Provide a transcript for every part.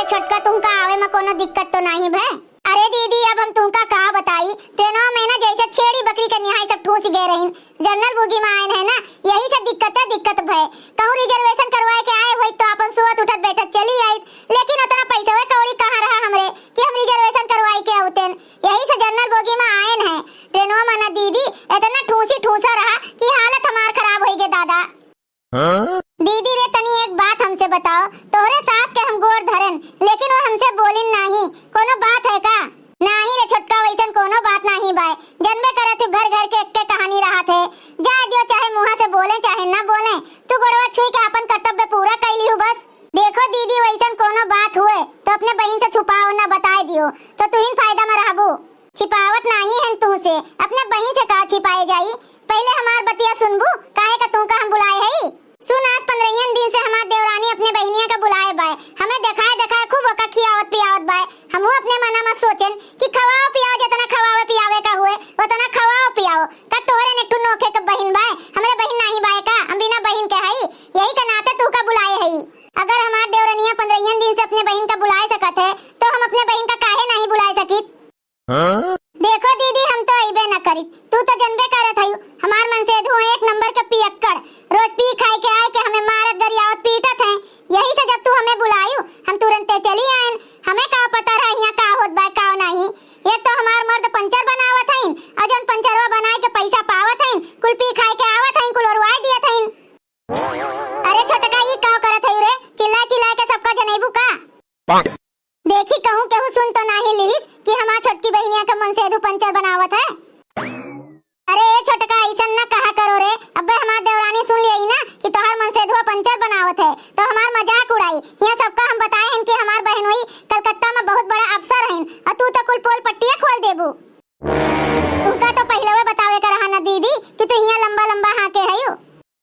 छोटका तुमका आवे में कोनो दिक्कत तो नहीं भे? अरे दीदी अब हम तुमका कहा बताई, ट्रेनों में ना जैसे छेड़ी बकरी के निहाई सब ठूस गए रही। जनरल बोगी में आए है ना, यही सब दिक्कत भय। कहूँ रिजर्वेशन करवाए के आए हुई तो अपन सुबह उठत बैठत चली आई, लेकिन उतना पैसा वे कौड़ी कहाँ रहा हमरे कि हम रिजर्वेशन करवाई के आउतेन। यही से जनरल बोगी में आए हैं। ट्रेनों में ना दीदी इतना ठूसा रहा कि हालत हमार खराब हो गई दादा। दीदी रे तनी एक बात हमसे बताओ, तोहरे सास के हम गोर धरन लेकिन वो हमसे बोलिन नहीं, कोनो बात है का? नहीं रे छोटका वैसन कोनो बात नहीं बाय। जनबे करत घर घर के एक कहानी रहा थे। जा दियो चाहे मुंह से बोले चाहे ना बोले, तू गोड़वा छुई के अपन कर्तव्य पूरा कैली हूँ बस। देखो दीदी वैसन कोनो बात हुए तो अपने बहन से छुपाओ ना बताए दियो तो तुहिन फायदा में रहबू। छिपावत नहीं है तुमसे, अपने बहन से का छिपाए जाई। पहले हमार बतिया सुनबू काहे का तुमका हम बुलाए है। सुन आज 15 दिन से हमार देवरानी अपने बहनिया का बुलाए बाय, हमें दिखाए खूब ओका खियावत पियावत बाय। हमहू अपने मना में सोचन कि खवाओ पियाओ, जितना खवावे पियावे का हुए उतना खवाओ पियाओ। का तोहरे ने टू नोखे का बहन बाय, हमरे बहन नहीं बाय का? हम बिना बहन के हई, यही का नाते तू का बुलाए हई। अगर हमार देवरानिया 15 दिन से अपने बहन का बुलाए सकत है तो हम अपने बहन का काहे नहीं बुलाए सकित? देखो दीदी हम तो अइबे न करी, तू तो जनबे करत हई हमार मन से धुआं एक नंबर के पियक्कड़, रोज पी खाए के आए के हमें मारत गरियावत पीटत हैं। यही से जब तू हमें बुलायू हम तुरंत चली आएन। हमें का पता रहा यहाँ का होत बा का नहीं। एक तो हमार मर्द पंचर बनावत हईन, अजन पंचरवा बनाए के पैसा पावत हईन, कुल पी खाए के आवत हईन, कुल उड़वाए दियत हईन। अरे छोटका ई का करत हई रे? चिल्ला के सबका जनेबू का? देखी कहूँ केहू सुन तो नहीं लिहिस कि हमार छोटकी बहनिया का मन से पंचर बनावत है। अरे छोटका ऐसा न कहा करो रे, अबे हमार देवरानी सुन लियई ना कि तोहार मन से पंचर बनावत है तो हमार मजाक उड़ाई। यहाँ सबका हम बताए हैं कि हमार बहनोई कलकत्ता में बहुत बड़ा अफसर हैं और तू तो कुल पोल पट्टियां खोल देबू। तुमका तो पहले वो बतावे का रहा ना दीदी कि तू यहाँ लंबा हाके हयू।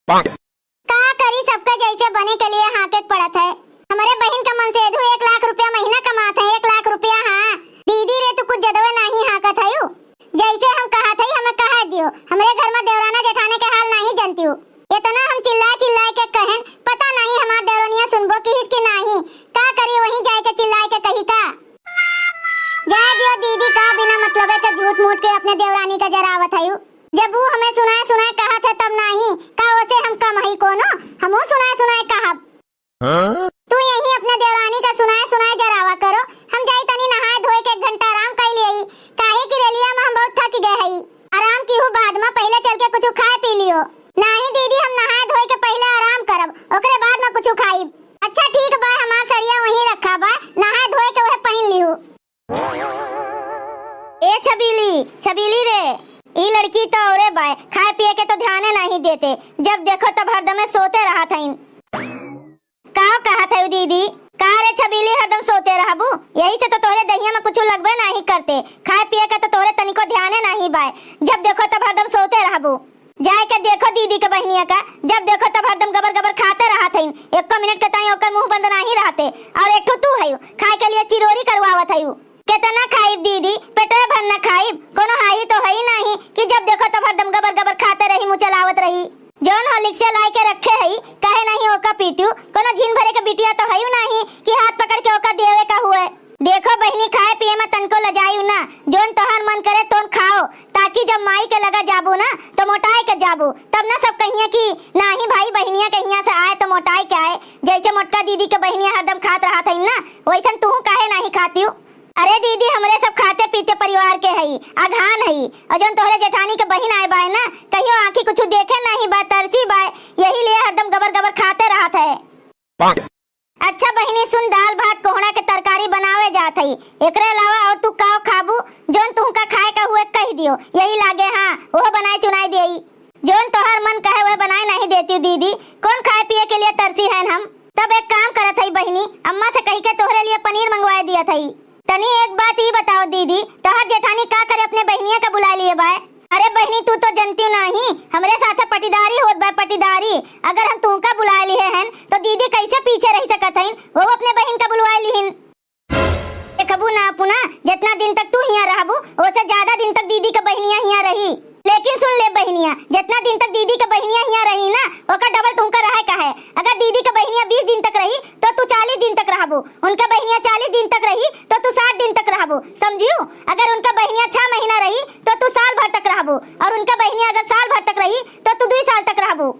का करी सबका जैसे बने के लिए हाके पड़त है। हमारे बहन का मन से 1 लाख रुपया महीना कमाते हैं, 1 लाख रुपया। हाँ दीदी रे तू कुछ जदवे नहीं हाकत हयू। जैसे हम कहा थे हमें कहा दियो, हमारे घर में देवराना जेठाने के हाल नहीं जानती हूँ। इतना हम चिल्ला के कहन, पता नहीं हमार देवरानिया सुनबो की हिस की नहीं। का करी वहीं जाए के चिल्लाए के कही का? जा दियो दीदी का बिना मतलब के झूठ मूठ के अपने देवरानी का जरावत हयू। जब वो हमें सुनाए कहा थे तब नहीं का ओसे हम कम हई कोनो, हमहू सुनाए कहब। तू यही अपने देवरानी का सुनाए जरावा करो। हम जाई तनी नहाए धोए के 1 घंटा आराम कर लियई, काहे की रेलिया में हम बहुत थक गए हई। आराम की हूँ बाद में, पहले चल के कुछ खाए पी लियो। नहीं दीदी हम नहाए धोए के पहले आराम करब, ओकरे बाद में कुछ खाइब। अच्छा ठीक बा, हमार सड़िया वहीं रखा बा, नहाए धोए के वह पहन लियो। ए छबीली रे, ई लड़की तो औरे बाय, खाए पिए के तो ध्यान नहीं देते, जब देखो तब हरदम सोते रहा था। का कहा था दीदी? का रे छबीली हरदम सोते रहबू? यही से तो तोरे दहिया में कुछ लगबे नहीं करते, खाए पिए का तो तोरे तनिको ध्यान नहीं बाय, जब देखो तब हरदम सोते रहबू। जाए के देखो दीदी के बहनिया का, जब देखो तब हरदम गबर खाते रहा था। 1 मिनट के ताई ओकर मुंह बंद नहीं रहते। और एक तू हयू खाए के लिए चिरोरी करवावत हयू। कितना खाइब दीदी, पेटे भर न खाइब, कोनो हाई तो हई नहीं कि जब देखो तब हरदम गबर खाते रही, मुंह चलावत रही। जौन हॉलिक्स से लाए के रखे हई काहे नहीं ओका पीटू? कोनो झीन भरे के बिटिया तो हयू नहीं कि हाथ पकड़ के ओका देवे का हुए। देखो बहनी खाए पिए में तनको लजायू ना, जोन तोहर मन करे तोन खाओ, ताकि जब माई के लगा जाबू ना तो मोटाई के जाबू, तब ना सब कहिए कि नाही भाई बहनिया के यहाँ से आए तो मोटाई के आए। जैसे मोटका दीदी के बहनिया हरदम खात रहा था ना, वैसन तू काहे नहीं खाती हूँ? अरे दीदी हमरे सब खाते पीते परिवार के हई, अघान हई। और जौन तोहरे जेठानी के बहन आए बाय ना, कहियो आंखी कुछ देखे नहीं बा, तरसी बाय, यही लिए हरदम गबर खाते रहत है। अच्छा बहिनी सुन, दाल भात कोहड़ा के तरकारी बनावे जात हई, एकरे अलावा और तू का खाबू? जौन तू का खाए का हुए कह दियो, यही लागे हाँ वो बनाए चुनाई देई। जौन तोहर मन कहे वह बनाए नहीं देती दीदी, कौन खाए पिए के लिए तरसी है हम। तब एक काम करत हई बहिनी, अम्मा से कही के तोहरे लिए पनीर मंगवाए दिया थई। तनी एक बात ही बताओ दीदी, तोहर जेठानी का करे अपने बहनिया का बुला लिए बाय? अरे बहनी तू तो जनती नहीं, हमरे साथ पटीदारी होत बा, पटीदारी। अगर हम तू का बुला लिए हैं तो दीदी कैसे पीछे रह सकत हईन? वो अपने बहन का बुलवा लीहिन। देखबू ना पुना, जितना दिन तक तू यहाँ रहबू उससे ज्यादा दिन तक दीदी का बहनिया यहाँ रही। लेकिन सुन ले बहनिया, जितना दिन तक दीदी का बहनिया यहाँ रही ना, ओका डबल तुमका रहे का है। अगर दीदी का बहनिया 20 दिन तक रही तो तू 40 दिन तक रह रहबो। उनका बहनिया 40 दिन तक रही तो तू 60 दिन तक रहबो, समझियो। अगर उनका बहनिया 6 महीना रही तो तू साल भर तक रहबो, और उनका बहनिया अगर साल भर तक रही तो तू 2 साल तक रहबो।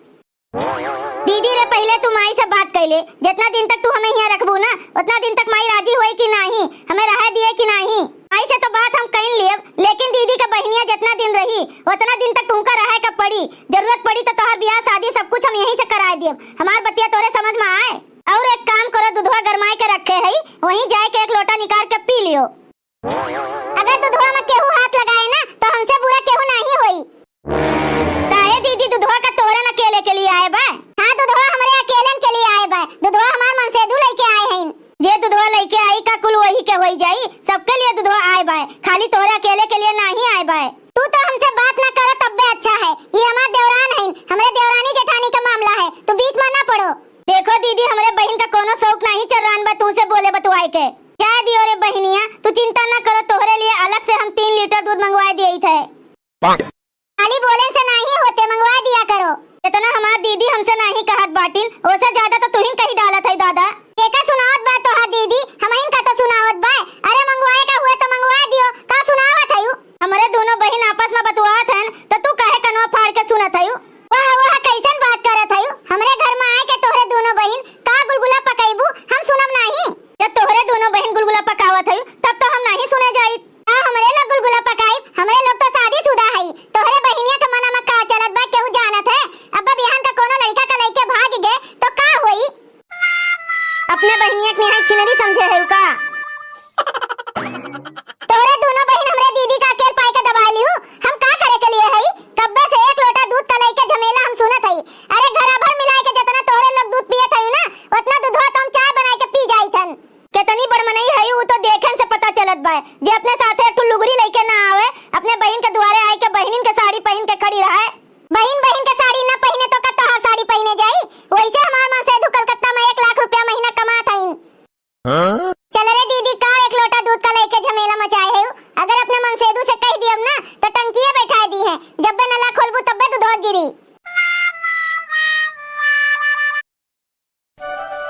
दीदी रे पहले तू माई से बात कैले, जितना दिन तक तू हमें यहाँ रखबू ना उतना दिन तक माई राजी होई कि नहीं, हमें रह दिए कि नहीं। माई से तो बात हम कहीं लेब, लेकिन दीदी का बहनिया जितना दिन रही उतना दिन तक तुमका रहे का पड़ी। जरूरत पड़ी तो तोहर ब्याह शादी सब कुछ हम यहीं से कराए देब। हमार बतिया तोरे समझ में आए? और एक काम करो, दूधवा गरमाए के रखे है, वहीं जाए के 1 लोटा निकाल के पी लियो। अगर दूधवा में केहू हाथ लगाए ना तो हमसे बुरा केहू नहीं होई। काहे दीदी दूधवा का तोरन अकेले के लिए आए बा? हाँ, दूधवा हमारे अकेलन के लिए आए बा। दूधवा हमार मनसेदू लेके आए हैं। जे दूधवा लेके आई का कुल वही के होई जाई, सबके लिए दूधवा आए बा, खाली तोरे अकेले के लिए नहीं आए बा। तू तो हमसे बात ना करो तब भी अच्छा है। ये हमार देवरान है, हमारे देवरानी जेठानी का मामला है, तो बीच में ना पड़ो। देखो दीदी, हमारे बहन का कोनो शौक नहीं चल रहा बा तुमसे बोले बतवाए के। क्या दियो रे बहनिया, तू चिंता ना करो, तोहरे लिए अलग से हम 3 लीटर दूध मंगवा दिए थे। खाली बोले से नहीं होते, मंगवा दिया करो। इतना हमार दीदी हमसे नहीं कहत बाटिन, ओसे ज्यादा तो तुहिन कही डालत है दादा। केका सुनावत बा तोहार दीदी, हमहिन का तो सुनावत बा। अरे मंगवाए का हुए तो मंगवा दियो, का सुनावत है? हमारे दोनों बहन आपस में बतवात हन तो तू काहे कनवा फाड़ के सुनत है? वाह कैसन बात करत है? हमरे घर में आए के तोहरे दोनों बहन का गुलगुला पकाइबू, हम सुनम नहीं। जब तोहरे दोनों बहन गुलगुला पकावत है तब तो हम नहीं सुने जाई। हमरे लोग गुलगुला पकाई, हमरे लोग तो शादीशुदा है। तोहरे बहनिया के मना में का चलत बा केहू जानत है? अब बिहान का कोनो लड़का का लेके भाग गए तो का होई? अपने बहनिया के निहाई चिनरी समझे है का? तोहरे दोनों बहन हमरे दीदी का अकेल पाई के दबा लियो, हम का करे के लिए है? कब्बे से 1 लोटा दूध का लेके झमेला हम सुनत है। अरे घरा भर मिलाए के जितना तोहरे लोग दूध पियत है ना उतना दूधवा तो हम चाय बनाए के पी जाईथन। कितनी बड़मनई है वो तो देखन से पता चलत बा। जे अपने साथे एक लुगरी लेके ना आवे, अपने बहन के द्वारे आए के बहनिन के साड़ी पहन के खड़ी रहे। बहन के साड़ी ना पहने तो कत्ता साड़ी पहने जाई? वैसे हमार मां से कलकत्ता में 1 लाख रुपया महीना कमात हईन। चल रे दीदी, का 1 लोटा दूध का लेके झमेला मचाए है? अगर अपने मनसेदू से कह दियम ना तो टंकिए बैठाए दी है, जब बे नला खोलबू तब बे दूधवा गिरी।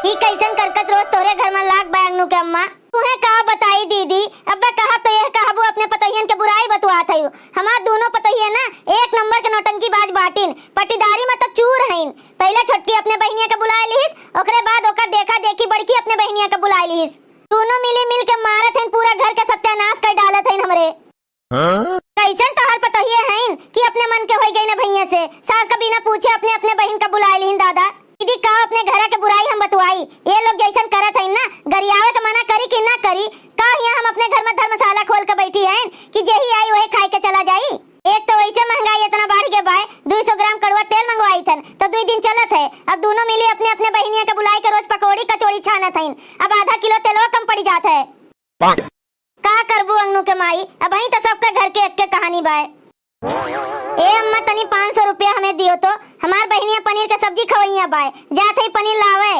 ई कैसन करकत रोज तोरे घर में लाग बांगनू के अम्मा। तुहे का बताई दीदी, अब्बे कहा तो यह कहबो अपने पतहियन के बुराई बतवात है। हमार दोनों पतहिया ना 1 नंबर के नौटंकी बाज बाटिन, पटीदारी में तो चूर हईन। पहले छोटकी अपने बहनिया के बुलाए लिहिस, ओकरे बाद ओकर देखा देखी बड़की अपने बहनिया के बुलाए लिहिस। दोनों मिल के मारत हईन, पूरा घर के सत्यानाश कर डालत हईन हमरे। कैसन तोहर पतहिया हईन कि अपने मन के होई गई ना भैया से, सास का बिना पूछे अपने अपने बहन का बुलाए लिहिन। दादा दीदी का अपने घर के बुराई हम बतवाई, ये लोग जैसन करत हईन ना, गरियावे के मना करी कि ना करी? का यहाँ हम अपने घर में धर्मशाला खोल के बैठी हैं कि जेही आई वही खाई के चला जाई? एक तो वैसे महंगाई इतना बढ़ गया बा, 200 ग्राम कड़वा तेल मंगवाई थन तो 2 दिन चलत है। अब दोनों मिली अपने अपने बहनिया के बुलाई के रोज पकौड़ी कचौड़ी छानत हईन। अब आधा किलो तेलवा कम पड़ी जात है। का करबू अंगनू के माई, अब वही तो सबका घर के एक के कहानी बा। ए अम्मा तनी 500 रुपया हमें दियो तो, हमार बहनिया पनीर के सब्जी खवैया बाय, जात है पनीर लावे।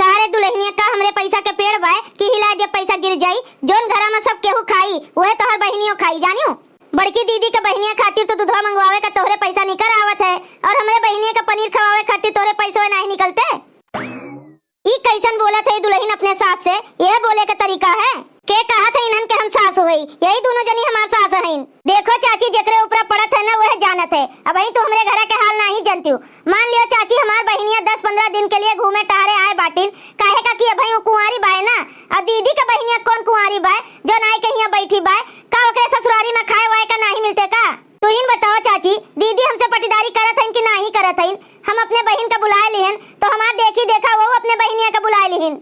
कारे दुल्हनिया का हमरे पैसा के पेड़ बाय कि हिला दे पैसा गिर जाई, जोन घरा में सब केहू खाई वहे तोहर बहनियो खाई जानियो। बड़की दीदी के बहनिया खातिर तो दूधवा मंगवावे का तोहरे पैसा निकल आवत है, और हमरे बहनिया का पनीर खवावे खातिर तोहरे पैसा नहीं निकलते। ई कैसन बोलत है दुल्हन अपने सास से? यह बोले का तरीका है? के कहा था इन्हन के हम सास हुई, यही दोनों जनी हमार सास हैं। देखो चाची, जेकरे ऊपर पड़त है ना वह जानत है। अब वही तो हमरे घर के हाल नहीं जानती हूँ। मान लियो चाची, हमार बहनिया 10-15 दिन के लिए घूमे टहरे आए बाटिन, काहे का कि अभी वो कुंवारी बाय ना। और दीदी का बहनिया कौन कुंवारी बाय जो नाई के यहाँ बैठी बाय? का ओकरे ससुरारी में खाए वाए का नहीं मिलते का? तू ही बताओ चाची, दीदी हमसे पटीदारी करत हईन कि नहीं करत हईन? हम अपने बहन का बुलाए लिहन तो हमार देखी देखा वो अपने बहनिया का बुलाए लिहन।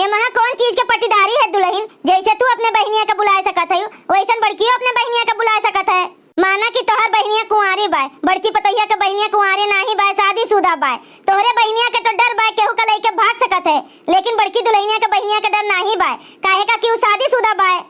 ये महा कौन चीज के पटीदारी है दुल्हन? जैसे तू अपने बहनिया का बुलाए सकत है वैसन बड़कियों अपने बहनिया का बुलाए सकत है। माना कि तोहर बहनिया कुंवारी बाय, बड़की पतैया के बहनिया कुंवारी नहीं बाय, शादीशुदा बाय। तोहरे बहनिया के तो डर बाय केहू का लेके भाग सकत है, लेकिन बड़की दुल्हनिया के बहनिया के डर नहीं बाय, काहे का कि वो शादीशुदा बाय।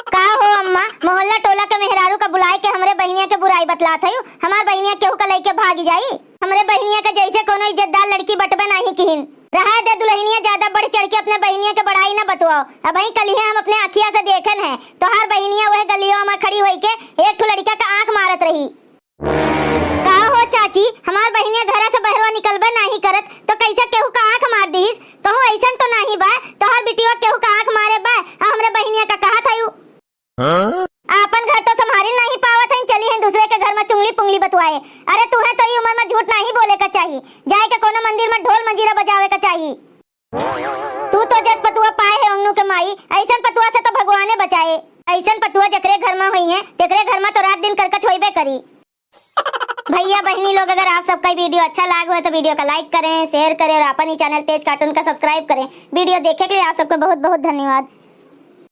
का हो अम्मा, मोहल्ला टोला के मेहरारू का बुलाए के हमरे बहनिया के बुराई बतलात है? हमार बहनिया केहू का लेके भाग जाई? हमरे बहनिया के जैसे कोनो इज्जतदार लड़की बटबे नहीं किहिन। रहा दे दुल्हनिया ज्यादा बढ़ चढ़ के अपने बहनिया के बड़ाई न बतवाओ। अब वही कलिया हम अपने अखिया से देखन है तो हर बहनिया वह गलियों में खड़ी होई के एक ठो लड़का का आंख मारत रही। का हो चाची, हमार बहिनिया घरा से बहरवा निकलबे नहीं करत तो कैसे केहू का आंख मार दीस? कहूं ऐसन तो नहीं बा तोहर बिटिया केहू का आंख मारे बा हमरे बहिनिया का कहा था यू? आपन घर तो संभारी नहीं पावत है, चली है दूसरे के घर में चुंगली पुंगली बतवाए। अरे तुम्हें तो ये उम्र में झूठ नहीं बोले का चाहिए, जाए के कोनो मंदिर में ढोल मंजीरा बजावे का चाहिए। तू तो जस पतुआ पाए है उन्नु के माई, ऐसन पतुआ से तो भगवाने बचाए। ऐसन पतुआ जकरे घर में हुई है तेकरे घर में तो रात दिन करकच होइबे करी। भैया बहनी लोग, अगर आप सबका वीडियो अच्छा लगा हो तो वीडियो का लाइक करें, शेयर करें और अपन ही चैनल तेज कार्टून का सब्सक्राइब करें। वीडियो देखने के लिए आप सबको बहुत बहुत धन्यवाद।